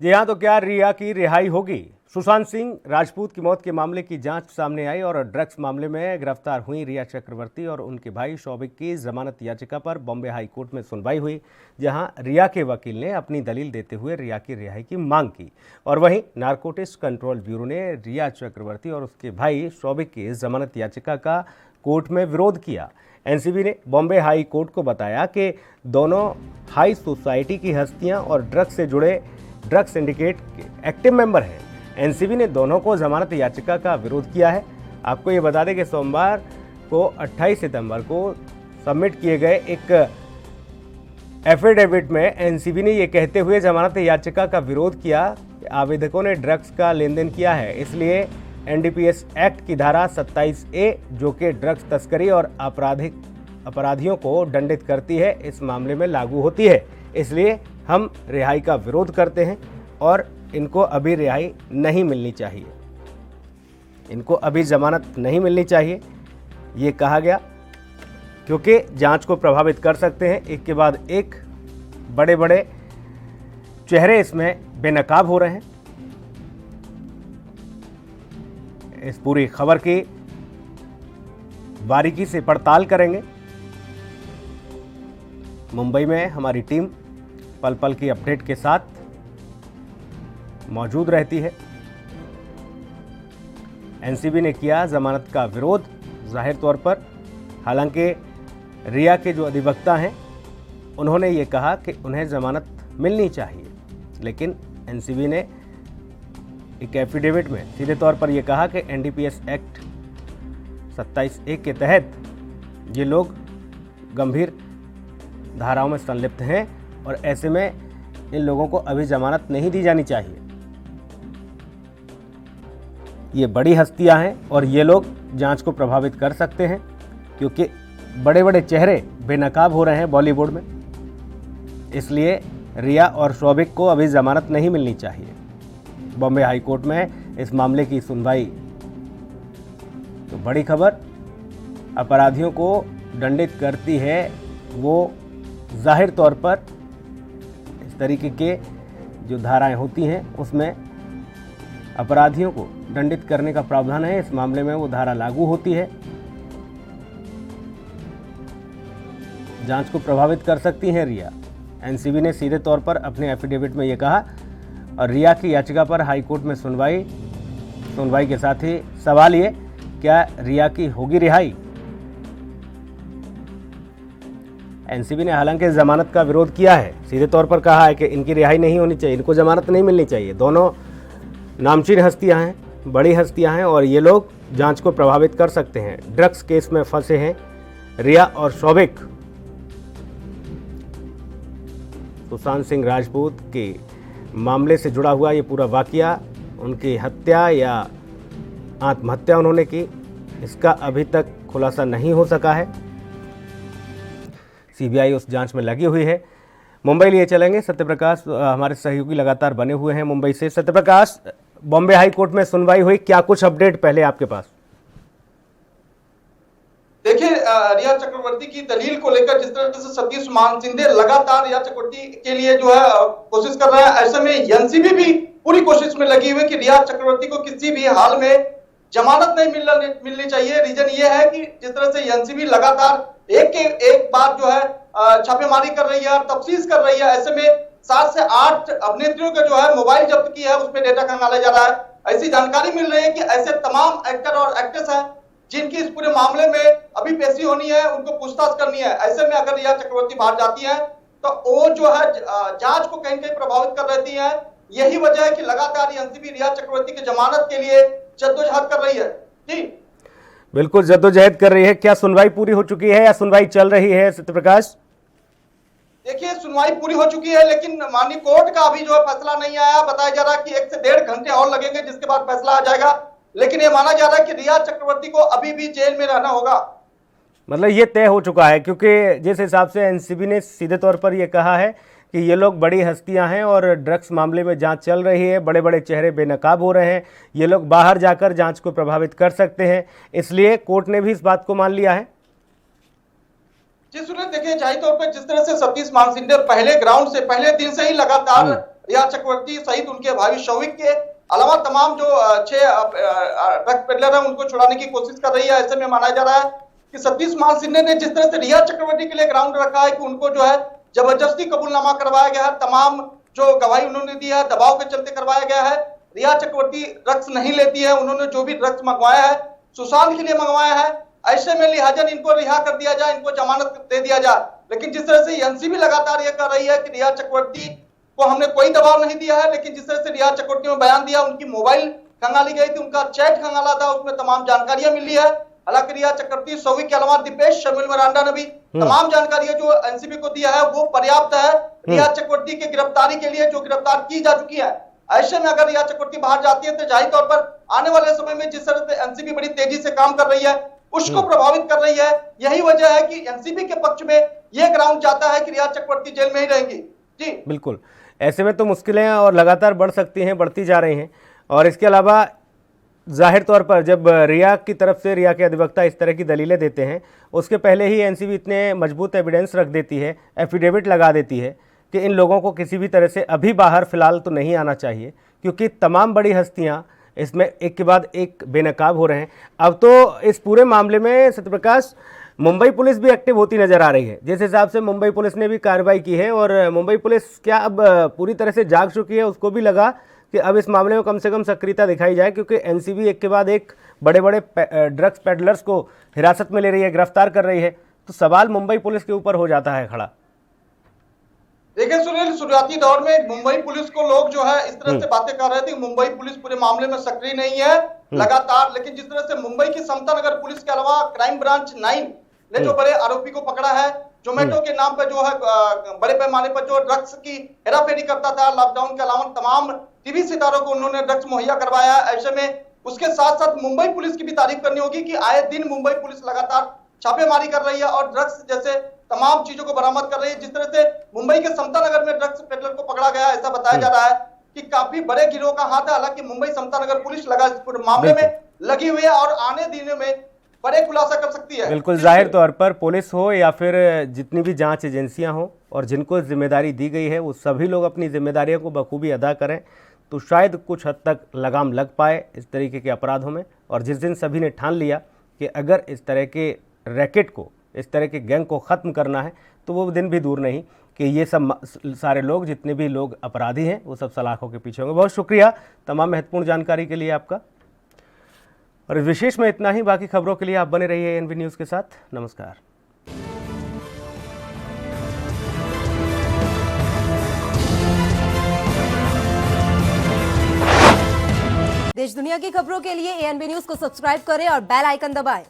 जी हाँ, तो क्या रिया की रिहाई होगी? सुशांत सिंह राजपूत की मौत के मामले की जांच सामने आई और ड्रग्स मामले में गिरफ्तार हुई रिया चक्रवर्ती और उनके भाई शौविक की जमानत याचिका पर बॉम्बे हाई कोर्ट में सुनवाई हुई, जहां रिया के वकील ने अपनी दलील देते हुए रिया की रिहाई की मांग की और वहीं नारकोटिक्स कंट्रोल ब्यूरो ने रिया चक्रवर्ती और उसके भाई शौविक की जमानत याचिका का कोर्ट में विरोध किया। एनसीबी ने बॉम्बे हाई कोर्ट को बताया कि दोनों हाई सोसाइटी की हस्तियां और ड्रग्स से जुड़े ड्रग्स सिंडिकेट के एक्टिव मेंबर हैं। एनसीबी ने दोनों को जमानत याचिका का विरोध किया है। आपको ये बता दें कि सोमवार को 28 सितंबर को सबमिट किए गए एक एफिडेविट में एनसीबी ने ये कहते हुए जमानत याचिका का विरोध किया कि आवेदकों ने ड्रग्स का लेन देन किया है, इसलिए एनडीपीएस एक्ट की धारा 27A जो कि ड्रग्स तस्करी और अपराधियों को दंडित करती है, इस मामले में लागू होती है। इसलिए हम रिहाई का विरोध करते हैं और इनको अभी रिहाई नहीं मिलनी चाहिए, इनको अभी जमानत नहीं मिलनी चाहिए, ये कहा गया, क्योंकि जांच को प्रभावित कर सकते हैं। एक के बाद एक बड़े बड़े चेहरे इसमें बेनकाब हो रहे हैं। इस पूरी खबर की बारीकी से पड़ताल करेंगे। मुंबई में हमारी टीम पल पल की अपडेट के साथ मौजूद रहती है। एनसीबी ने किया जमानत का विरोध जाहिर तौर पर, हालांकि रिया के जो अधिवक्ता हैं उन्होंने ये कहा कि उन्हें जमानत मिलनी चाहिए, लेकिन एनसीबी ने एक एफिडेविट में सीधे तौर पर यह कहा कि एनडीपीएस एक्ट 27A के तहत ये लोग गंभीर धाराओं में संलिप्त हैं और ऐसे में इन लोगों को अभी जमानत नहीं दी जानी चाहिए। ये बड़ी हस्तियां हैं और ये लोग जांच को प्रभावित कर सकते हैं, क्योंकि बड़े बड़े चेहरे बेनकाब हो रहे हैं बॉलीवुड में। इसलिए रिया और शौविक को अभी जमानत नहीं मिलनी चाहिए। बॉम्बे हाई कोर्ट में इस मामले की सुनवाई। तो बड़ी खबर, अपराधियों को दंडित करती है वो जाहिर तौर पर इस तरीके के जो धाराएं होती हैं उसमें अपराधियों को दंडित करने का प्रावधान है। इस मामले में वो धारा लागू होती है, जांच को प्रभावित कर सकती है रिया। एनसीबी ने सीधे तौर पर अपने एफिडेविट में ये कहा और रिया की याचिका पर हाईकोर्ट में सुनवाई के साथ ही सवाल ये, क्या रिया की होगी रिहाई? एनसीबी ने हालांकि जमानत का विरोध किया है, सीधे तौर पर कहा है कि इनकी रिहाई नहीं होनी चाहिए, इनको जमानत नहीं मिलनी चाहिए। दोनों नामचीन हस्तियां हैं, बड़ी हस्तियां हैं और ये लोग जांच को प्रभावित कर सकते हैं। ड्रग्स केस में फंसे हैं रिया और शौविक। सुशांत सिंह राजपूत के मामले से जुड़ा हुआ ये पूरा वाकया, उनकी हत्या या आत्महत्या उन्होंने की, इसका अभी तक खुलासा नहीं हो सका है। सीबीआई उस जांच में लगी हुई है। मुंबई लिए चलेंगे, सत्यप्रकाश हमारे सहयोगी लगातार बने हुए हैं मुंबई से। सत्यप्रकाश, बॉम्बे हाई कोर्ट में सुनवाई हुई, क्या कुछ अपडेट पहले आपके पास? देखिए, रिया चक्रवर्ती की दलील को लेकर जिस तरह से सतीश मान सिंधे लगातार रिया चक्रवर्ती के लिए जो है कोशिश कर रहा है, ऐसे में एनसीबी भी पूरी कोशिश में लगी हुई है कि रिया चक्रवर्ती को किसी भी हाल में जमानत नहीं मिलनी चाहिए। रीजन ये है कि जिस तरह से एनसीबी लगातार एक बार जो है छापेमारी कर रही है, तफ्तीश कर रही है, ऐसे में 7 से 8 अभिनेत्रियों का जो है मोबाइल जब्त किया है, उसमें डेटा खंगाला जा रहा है। ऐसी जानकारी मिल रही है कि ऐसे तमाम एक्टर और एक्ट्रेस हैं जिनकी इस पूरे मामले में अभी पेशी होनी है, उनको पूछताछ करनी है। ऐसे में अगर रिया चक्रवर्ती बाहर जाती है तो वो जो है जांच को कहीं कहीं प्रभावित कर रहती है। यही वजह है कि लगातार एनसीबी रिया चक्रवर्ती की जमानत के लिए जद्दोजहद कर रही है। जी बिल्कुल, जद्दोजहद कर रही है। क्या सुनवाई पूरी हो चुकी है या सुनवाई चल रही है सत्यप्रकाश? देखिए, सुनवाई पूरी हो चुकी है, लेकिन माननीय कोर्ट का अभी जो है फैसला नहीं आया। बताया जा रहा है कि 1 से 1.5 घंटे और लगेंगे, जिसके बाद फैसला आ जाएगा। लेकिन ये माना जा रहा है कि रिया चक्रवर्ती को अभी भी जेल में रहना होगा। मतलब ये तय हो चुका है, क्योंकि जिस हिसाब से एनसीबी ने सीधे तौर पर यह कहा है कि ये लोग बड़ी हस्तियां हैं और ड्रग्स मामले में जांच चल रही है, बड़े बड़े चेहरे बेनकाब हो रहे हैं, ये लोग बाहर जाकर जांच को प्रभावित कर सकते हैं, इसलिए कोर्ट ने भी इस बात को मान लिया है। जी सुनिए, देखिए जाहिर तौर पर जिस तरह से सतीश मान सिंह पहले दिन से ही लगातार रिया चक्रवर्ती सहित उनके भाई शौविक के अलावा तमाम जो 6 ड्रग्स पेडलर है उनको छुड़ाने की कोशिश कर रही है। ऐसे में माना जा रहा है कि सतीश मान सिन्हा ने जिस तरह से रिया चक्रवर्ती के लिए ग्राउंड रखा है कि उनको जो है जबरदस्ती कबूलनामा करवाया गया है, तमाम जो गवाही उन्होंने दी है दबाव के चलते करवाया गया है। रिया चक्रवर्ती ड्रग्स नहीं लेती है, उन्होंने जो भी ड्रग्स मंगवाया है सुशांत के लिए मंगवाया है। ऐसे में लिहाजन इनको रिहा कर दिया जाए, इनको जमानत दे दिया जाए। लेकिन जिस तरह से एनसीबी लगातार यह कर रही है कि रिया चक्रवर्ती को हमने कोई दबाव नहीं दिया है, लेकिन जिस तरह से रिया चक्रवर्ती ने बयान दिया, उनकी मोबाइल खंगाली गई थी, उनका चैट खंगाला था, उसमें तमाम जानकारियां मिली है। हालांकि रिया चक्रवर्ती, शौविक के अलावा दीपेश शर्मिल मरांडा ने भी तमाम जानकारियां जो एनसीबी को दिया है वो पर्याप्त है रिया चक्रवर्ती की गिरफ्तारी के लिए, जो गिरफ्तार की जा चुकी है। ऐसे में अगर रिया चक्रवर्ती बाहर जाती है तो जाहिर तौर पर आने वाले समय में जिस तरह से एनसीबी बड़ी तेजी से काम कर रही है उसको प्रभावित कर रही है। यही वजह है कि एनसीबी के पक्ष में यह ग्राउंड चाहता है कि रिया चक्रवर्ती जेल में ही रहेंगी। जी बिल्कुल, ऐसे में तो मुश्किलें और लगातार बढ़ सकती हैं, बढ़ती जा रही हैं। और इसके अलावा जाहिर तौर पर जब रिया की तरफ से, रिया के अधिवक्ता इस तरह की दलीलें देते हैं, उसके पहले ही एनसीबी इतने मजबूत एविडेंस रख देती है, एफिडेविट लगा देती है कि इन लोगों को किसी भी तरह से अभी बाहर फिलहाल तो नहीं आना चाहिए, क्योंकि तमाम बड़ी हस्तियां इसमें एक के बाद एक बेनकाब हो रहे हैं। अब तो इस पूरे मामले में सत्यप्रकाश मुंबई पुलिस भी एक्टिव होती नजर आ रही है। जिस हिसाब से मुंबई पुलिस ने भी कार्रवाई की है, और मुंबई पुलिस क्या अब पूरी तरह से जाग चुकी है, उसको भी लगा कि अब इस मामले में कम से कम सक्रियता दिखाई जाए, क्योंकि एनसीबी एक के बाद एक बड़े बड़े ड्रग्स पेडलर्स को हिरासत में ले रही है, गिरफ्तार कर रही है। तो सवाल मुंबई पुलिस के ऊपर हो जाता है खड़ा। देखिए सुनील, शुरुआती दौर में मुंबई पुलिस को लोग जो है इस तरह से बातें कर रहे थे, मुंबई पुलिस पूरे मामले में सक्रिय नहीं है लगातार। लेकिन जिस तरह से मुंबई की समता नगर पुलिस के अलावा क्राइम ब्रांच 9 ने जो बड़े आरोपी को पकड़ा है, जोमेटो के नाम पर जो है बड़े पैमाने पर जो ड्रग्स की हेराफेरी करता था, लॉकडाउन के अलावा तमाम टीवी सितारों को उन्होंने ड्रग्स मुहैया करवाया। ऐसे में उसके साथ साथ मुंबई पुलिस की भी तारीफ करनी होगी कि आए दिन मुंबई पुलिस लगातार छापेमारी कर रही है और ड्रग्स जैसे तमाम चीजों को बरामद कर रही है। जिस तरह से मुंबई के समता नगर में ड्रग्स पेडलर को पकड़ा गया, ऐसा बताया जा रहा है कि काफी बड़े गिरोह का हाथ है। हालांकि मुंबई समता नगर पुलिस लगा इस पूरे मामले में लगी हुई है और आने दिनों में बड़े खुलासा कर सकती है। बिल्कुल, जाहिर तौर पर पुलिस हो या फिर जितनी भी जांच एजेंसियां हो और जिनको जिम्मेदारी दी गई है, वो सभी लोग अपनी जिम्मेदारियों को बखूबी अदा करें तो शायद कुछ हद तक लगाम लग पाए इस तरीके के अपराधों में। और जिस दिन सभी ने ठान लिया कि अगर इस तरह के रैकेट को, इस तरह के गैंग को ख़त्म करना है, तो वो दिन भी दूर नहीं कि ये सब सारे लोग, जितने भी लोग अपराधी हैं, वो सब सलाखों के पीछे होंगे। बहुत शुक्रिया तमाम महत्वपूर्ण जानकारी के लिए आपका। और इस विशेष में इतना ही। बाकी खबरों के लिए आप बने रहिए एएनबी न्यूज़ के साथ। नमस्कार। देश दुनिया की खबरों के लिए एएनबी न्यूज को सब्सक्राइब करें और बेल आइकन दबाएं।